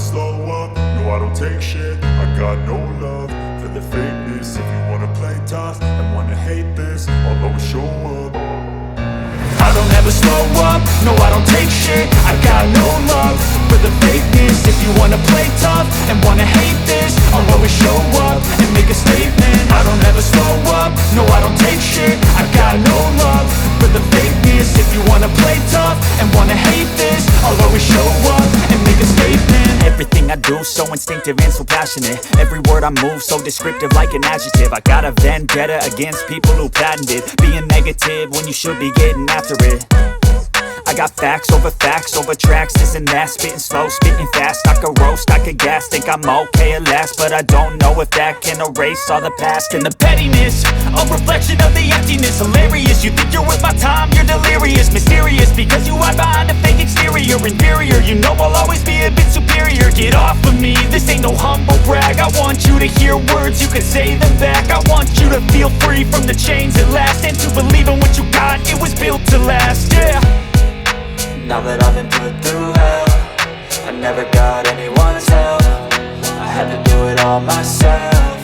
slow up, no I don't take shit. I got no love for the fakeness. If you wanna play tough and wanna hate this, I'll always show up. I don't ever slow up, no I don't take shit. I got no love for the fakeness. If you wanna play tough and wanna hate this, I'll always show up and make a statement. I don't ever slow up, no I don't take shit. I got no love for the fakeness. If you wanna play tough and wanna hate this, I'll always show up and make a statement. Everything I do so instinctive and so passionate. Every word I move so descriptive like an adjective. I got a vendetta against people who patented being negative when you should be getting after it. I got facts over tracks, this and that. Spitting slow, spitting fast, I could roast, I could gas. Think I'm okay at last, but I don't know if that can erase all the past. And the pettiness, a reflection of the emptiness. Hilarious, you think you're worth my time, you're delirious. Mysterious, because you hide behind a fake exterior. Inferior, you know I'll always be a bit superior. Get off of me, this ain't no humble brag. I want you to hear words, you can say them back. I want you to feel free from the chains at last, and to believe in what you got, it was built to last, yeah. Now that I've been put through hell, I never got anyone's help. I had to do it all myself.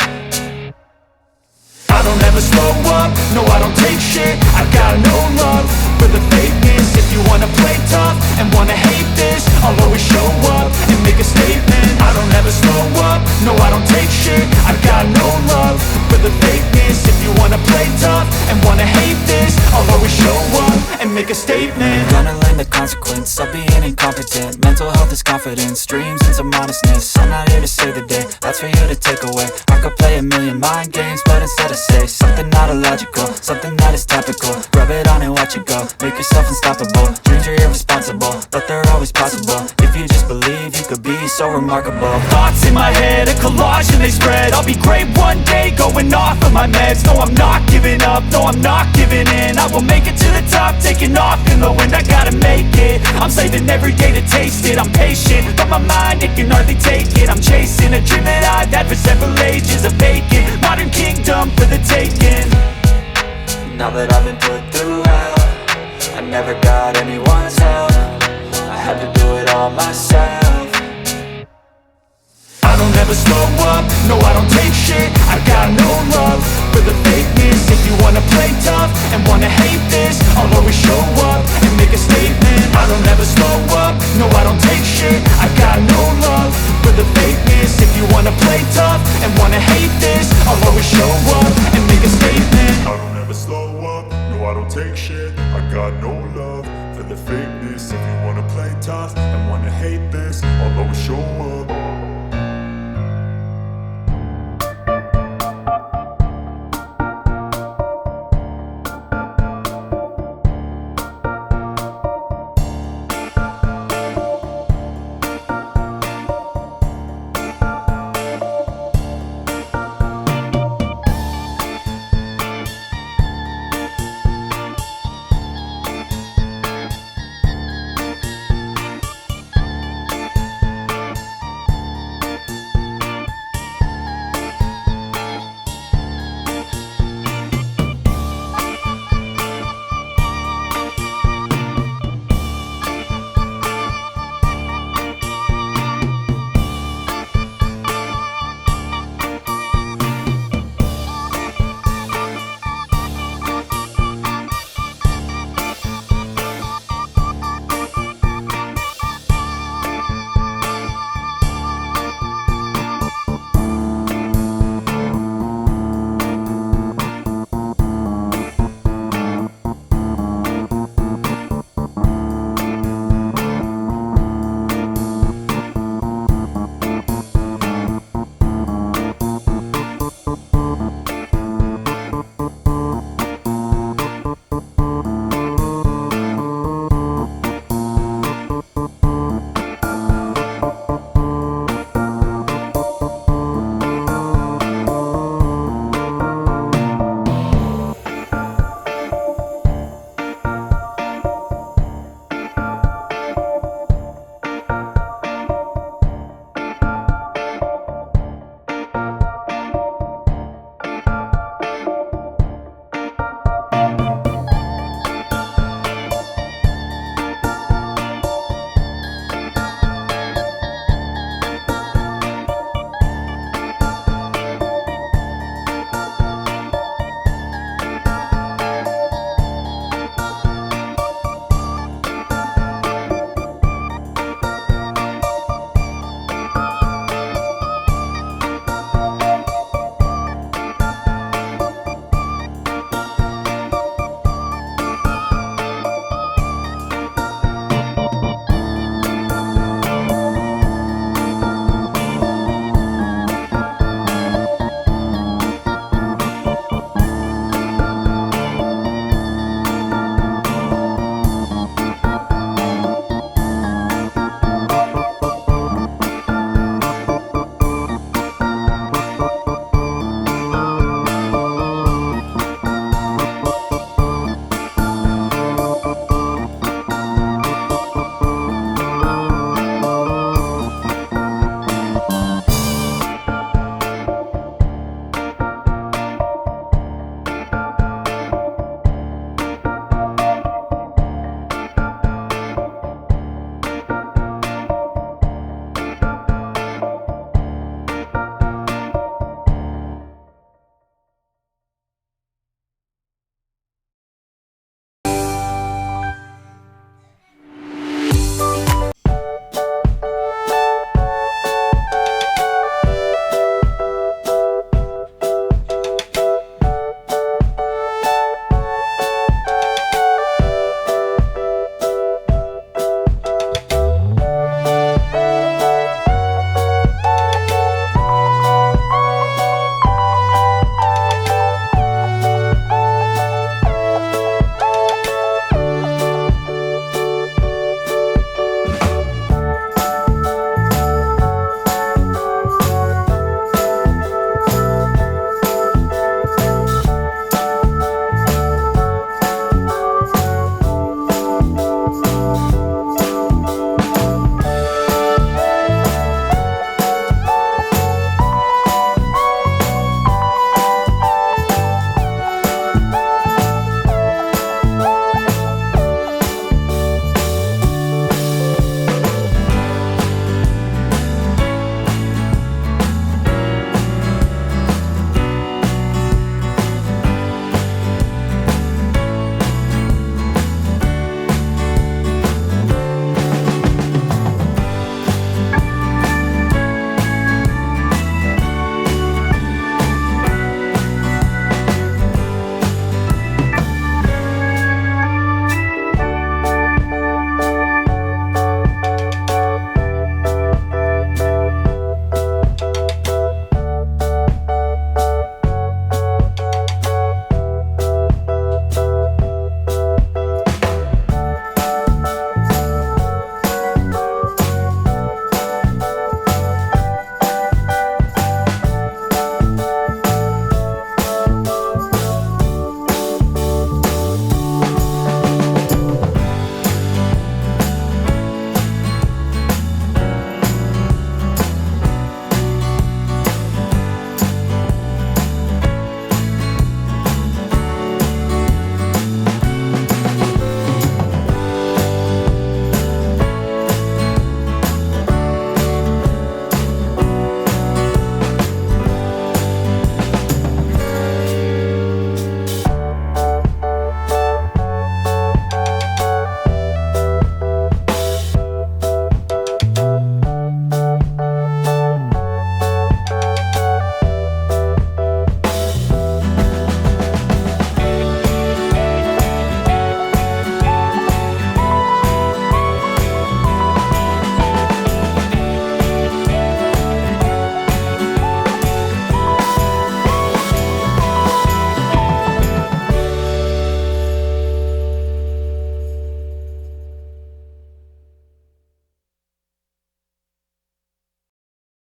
I don't ever slow up, no I don't take shit. I got no love for the fakeness. If you wanna play tough and wanna hate this, I'll always show up and make a statement. I don't ever slow up, no I don't take shit. I got no love for the fakeness. If you wanna play tough and wanna hate this, I'll always show up and make a statement. Gonna learn the consequence of being incompetent. Mental health is confidence, dreams and some honestness. I'm not here to save the day, that's for you to take away. I could play a million mind games, but instead I say something not illogical, something that is topical. Rub it on and watch it go, make yourself unstoppable. Dreams are irresponsible, but they're always possible. If you just believe, you could be so remarkable. Thoughts in my head, a collage and they spread. I'll be great one day, going off of my meds. No, I'm not giving up, no, I'm not giving in. I will make it to the top, taking off in the wind. I gotta make it, I'm saving every day to taste it. I'm patient, but my mind, it can hardly take it. I'm chasing a dream that I've had for several ages. A vacant, modern kingdom for the taking. Now that I've been put through hell, I never got anyone's help. I had to do it all myself. I don't ever slow up, no I don't take shit. I got no love for the fakeness. If you wanna play tough and wanna hate this, I'll always show up and make a statement. I don't ever slow up, no I don't take shit. I got no love for the fakeness. If you wanna play tough and wanna hate